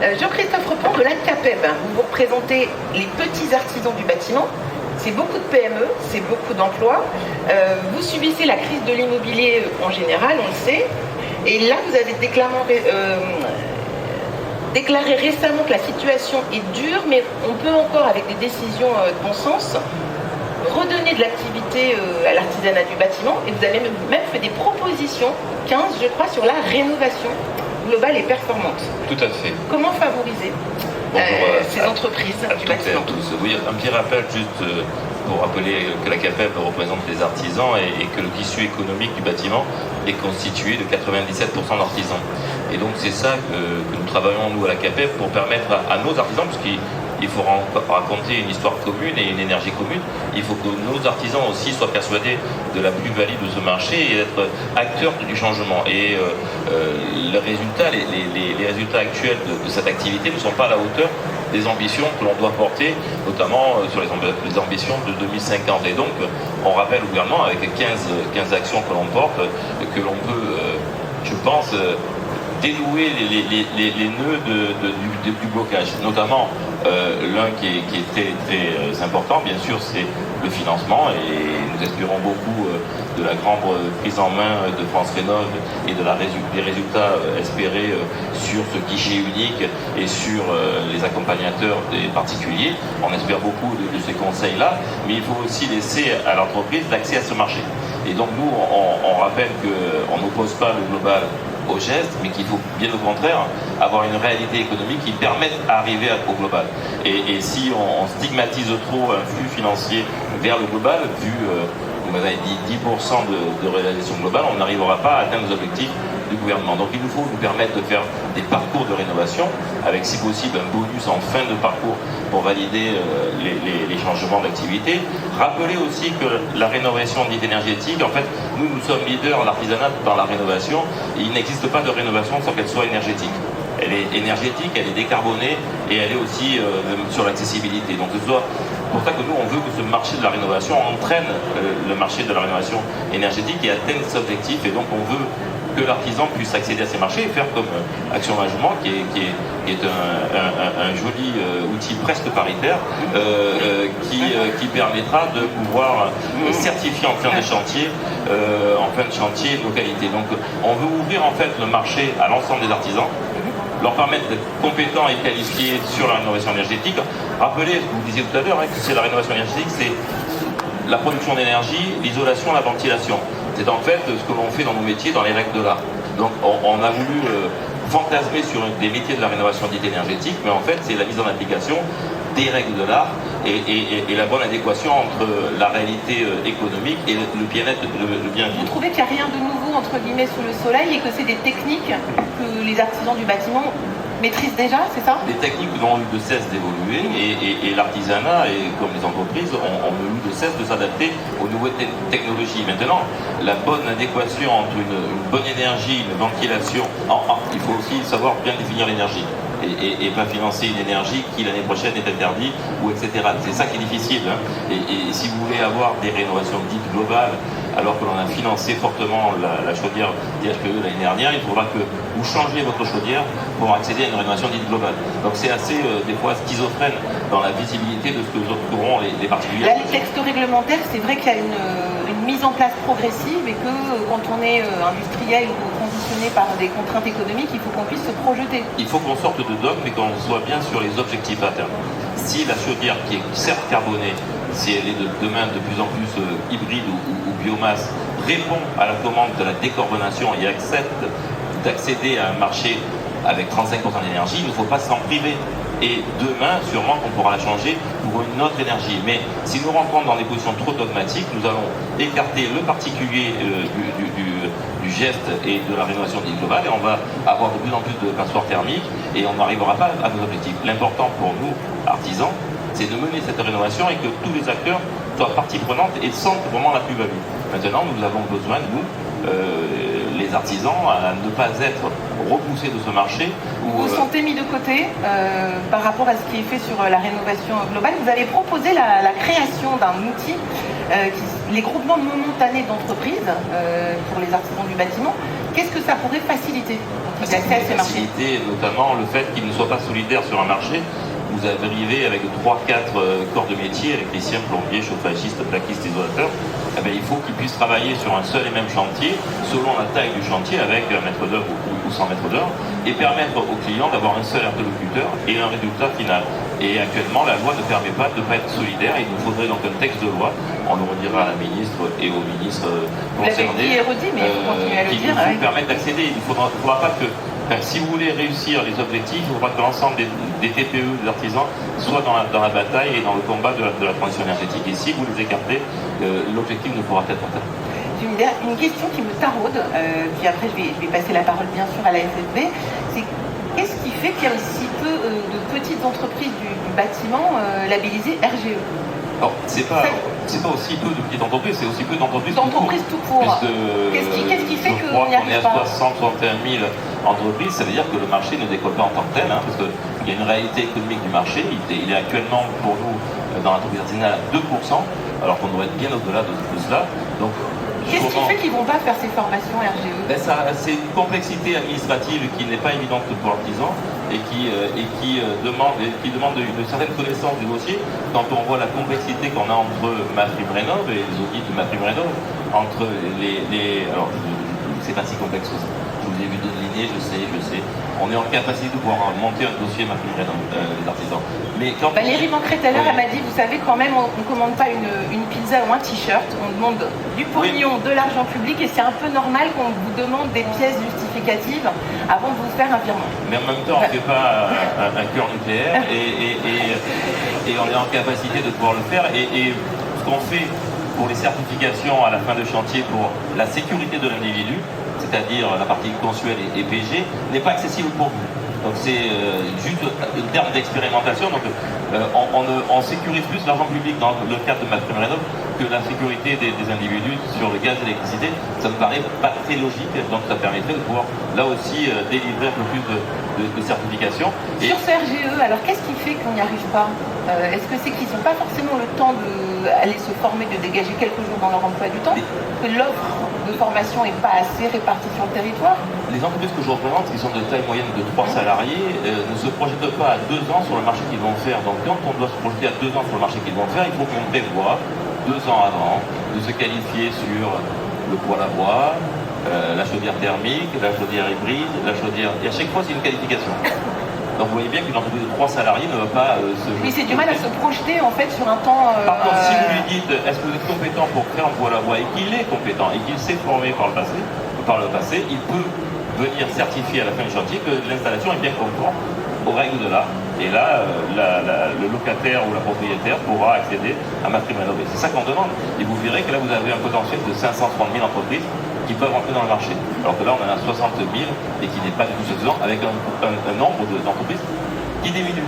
Jean-Christophe Repon de la CAPEB. Vous représentez les petits artisans du bâtiment. C'est beaucoup de PME, c'est beaucoup d'emplois. Vous subissez la crise de l'immobilier en général, on le sait. Et là, vous avez déclaré récemment que la situation est dure, mais on peut encore, avec des décisions de bon sens, redonner de l'activité à l'artisanat du bâtiment. Et vous avez même fait des propositions, 15 je crois, sur la rénovation globale et performante. Tout à fait. Comment favoriser ces entreprises du bâtiment? Oui, un petit rappel juste pour rappeler que la CAPEB représente les artisans et que le tissu économique du bâtiment est constitué de 97% d'artisans. Et donc c'est ça que nous travaillons nous à la CAPEB pour permettre à nos artisans, parce qu'il faut raconter une histoire commune et une énergie commune. Il faut que nos artisans aussi soient persuadés de la plus-value de ce marché et être acteurs du changement. Et les résultats actuels de cette activité ne sont pas à la hauteur des ambitions que l'on doit porter, notamment sur les ambitions de 2050. Et donc, on rappelle au gouvernement, avec 15 actions que l'on porte, que l'on peut, je pense, dénouer les nœuds du blocage, notamment l'un qui est très important, bien sûr, c'est le financement, et nous espérons beaucoup de la grande prise en main de France Rénov et des résultats espérés sur ce guichet unique et sur les accompagnateurs des particuliers. On espère beaucoup de ces conseils-là, mais il faut aussi laisser à l'entreprise l'accès à ce marché. Et donc nous, on rappelle qu'on n'oppose pas le global au geste, mais qu'il faut bien au contraire avoir une réalité économique qui permette d'arriver au global. Et si on stigmatise trop un flux financier vers le global, vu, vous m'avez dit 10% de réalisation globale, on n'arrivera pas à atteindre les objectifs du gouvernement. Donc il nous faut nous permettre de faire des parcours de rénovation, avec si possible un bonus en fin de parcours pour valider les changements d'activité. Rappeler aussi que la rénovation dite énergétique, en fait, nous sommes leaders en artisanat dans la rénovation, et il n'existe pas de rénovation sans qu'elle soit énergétique. Elle est énergétique, elle est décarbonée et elle est aussi sur l'accessibilité. Donc c'est pour ça que nous, on veut que ce marché de la rénovation entraîne le marché de la rénovation énergétique et atteigne cet objectif. Et donc on veut que l'artisan puisse accéder à ces marchés et faire comme Action Logement, qui est un joli outil presque paritaire, qui permettra de pouvoir certifier en fin de chantier nos qualités. Donc on veut ouvrir en fait le marché à l'ensemble des artisans, leur permettre d'être compétents et qualifiés sur la rénovation énergétique. Rappelez, vous disiez tout à l'heure, que c'est la rénovation énergétique, c'est la production d'énergie, l'isolation, la ventilation. C'est en fait ce que l'on fait dans nos métiers, dans les règles de l'art. Donc on a voulu fantasmer sur des métiers de la rénovation dite énergétique, mais en fait c'est la mise en application des règles de l'art et la bonne adéquation entre la réalité économique et le bien-être, le bien-vivre. Vous trouvez qu'il n'y a rien de nouveau entre guillemets sous le soleil et que c'est des techniques que les artisans du bâtiment maîtrisent déjà, c'est ça? Les techniques n'ont eu de cesse d'évoluer et l'artisanat, et comme les entreprises, ont eu de cesse de s'adapter aux nouvelles technologies. Maintenant, la bonne adéquation entre une bonne énergie, une ventilation, il faut aussi savoir bien définir l'énergie. Et pas financer une énergie qui l'année prochaine est interdite, ou etc. C'est ça qui est difficile. Hein. Et si vous voulez avoir des rénovations dites globales, alors que l'on a financé fortement la chaudière DHPE l'année dernière, il faudra que vous changiez votre chaudière pour accéder à une rénovation dite globale. Donc c'est assez, des fois, schizophrène dans la visibilité de ce que auront les particuliers. Là, les textes réglementaires, c'est vrai qu'il y a une mise en place progressive et que quand on est industriel ou conditionné par des contraintes économiques, il faut qu'on puisse se projeter. Il faut qu'on sorte de dogme et qu'on soit bien sur les objectifs à terme. Si la chaudière, qui est certes carbonée, si elle est demain de plus en plus hybride ou biomasse, répond à la commande de la décarbonation et accepte d'accéder à un marché avec 35% d'énergie, il ne faut pas s'en priver. Et demain, sûrement qu'on pourra la changer pour une autre énergie. Mais si nous rentrons dans des positions trop dogmatiques, nous allons écarter le particulier du geste et de la rénovation dite globale, et on va avoir de plus en plus de passoires thermiques et on n'arrivera pas à nos objectifs. L'important pour nous, artisans, c'est de mener cette rénovation et que tous les acteurs soient partie prenante et sentent vraiment la plus-value. Maintenant, nous avons besoin, nous, les artisans, à ne pas être repoussés de ce marché. Vous vous sentez mis de côté par rapport à ce qui est fait sur la rénovation globale. Vous avez proposé la création d'un outil, les groupements momentanés d'entreprises pour les artisans du bâtiment, qu'est-ce que ça pourrait faciliter pour qu'ils accèdent à ces marchés? Faciliter notamment le fait qu'ils ne soient pas solidaires sur un marché. Vous arrivez avec 3-4 corps de métier, électriciens, plombiers, chauffagistes, plaquistes, isolateurs. Eh bien, il faut qu'ils puissent travailler sur un seul et même chantier, selon la taille du chantier, avec 1 mètre d'œuvre ou 100 mètres d'œuvre, et permettre aux clients d'avoir un seul interlocuteur et un résultat final. Et actuellement, la loi ne permet pas de ne pas être solidaire. Il nous faudrait donc un texte de loi, on le redira à la ministre et aux ministres concernés, qui nous permettent d'accéder. Il ne faudra pas que... si vous voulez réussir les objectifs, il faudra que l'ensemble des TPE, des artisans, soient dans la bataille et dans le combat de la transition énergétique. Et si vous les écartez, l'objectif ne pourra être atteint. J'ai une question qui me taraude, puis après je vais passer la parole bien sûr à la FFB. C'est qu'est-ce qui fait qu'il y a aussi peu de petites entreprises du bâtiment labellisées RGE? Alors, c'est pas aussi peu de petites entreprises, c'est aussi peu d'entreprises tout court. Qu'est-ce qui fait qu'on n'y arrive pas? On est à 61 000 entreprises, ça veut dire que le marché ne décolle pas en tant que tel, parce qu'il y a une réalité économique du marché. Il est actuellement pour nous dans l'entreprise artisanale à 2%, alors qu'on devrait être bien au-delà de cela. Donc, qu'est-ce qui fait qu'ils ne vont pas faire ces formations RGE? C'est une complexité administrative qui n'est pas évidente pour l'artisan et qui demande une certaine connaissance du dossier. Quand on voit la complexité qu'on a entre MaPrimeRénov' et les audits de MaPrimeRénov', entre alors c'est pas si complexe que ça. Je vous ai vu donner, je sais. On est en capacité de pouvoir monter un dossier MaPrimeRénov', les artisans. Mais quand Valérie Mancret-Taylor, elle m'a dit, vous savez, quand même, on ne commande pas une pizza ou un t-shirt, on demande du pognon, de l'argent public, et c'est un peu normal qu'on vous demande des pièces justificatives avant de vous faire un virement. Mais en même temps, on ne fait pas un cœur nucléaire, et on est en capacité de pouvoir le faire. Et ce qu'on fait pour les certifications à la fin de chantier pour la sécurité de l'individu, c'est-à-dire la partie consuelle et PG, n'est pas accessible pour vous. Donc c'est juste un terme d'expérimentation. Donc on sécurise plus l'argent public dans le cadre de MaPrimeRénov' que la sécurité des individus sur le gaz et l'électricité. Ça me paraît pas très logique. Donc ça permettrait de pouvoir là aussi délivrer un peu plus de certifications. Sur ce RGE, alors qu'est-ce qui fait qu'on n'y arrive pas? Est-ce que c'est qu'ils n'ont pas forcément le temps d'aller se former, de dégager quelques jours dans leur emploi du temps? Que l'offre de formation n'est pas assez répartie sur le territoire? Les entreprises que je représente, qui sont de taille moyenne de 3 salariés, ne se projettent pas à 2 ans sur le marché qu'ils vont faire. Donc quand on doit se projeter à 2 ans sur le marché qu'ils vont faire, il faut qu'on prévoie 2 ans avant de se qualifier sur le poêle à bois, la chaudière thermique, la chaudière hybride, la chaudière... Et à chaque fois, c'est une qualification. Donc vous voyez bien qu'une entreprise de 3 salariés ne va pas se... Mais c'est du mal à se projeter en fait sur un temps... Par contre, si vous lui dites, est-ce que vous êtes compétent pour faire un poêle à bois, et qu'il est compétent, et qu'il s'est formé par le passé, il peut venir certifier à la fin du chantier que l'installation est bien conforme aux règles de l'art. Et là, le locataire ou la propriétaire pourra accéder à MaPrimeRénov'. C'est ça qu'on demande. Et vous verrez que là, vous avez un potentiel de 530 000 entreprises qui peuvent rentrer dans le marché. Alors que là, on en a 60 000 et qui n'est pas du tout suffisant, avec un nombre d'entreprises qui diminue.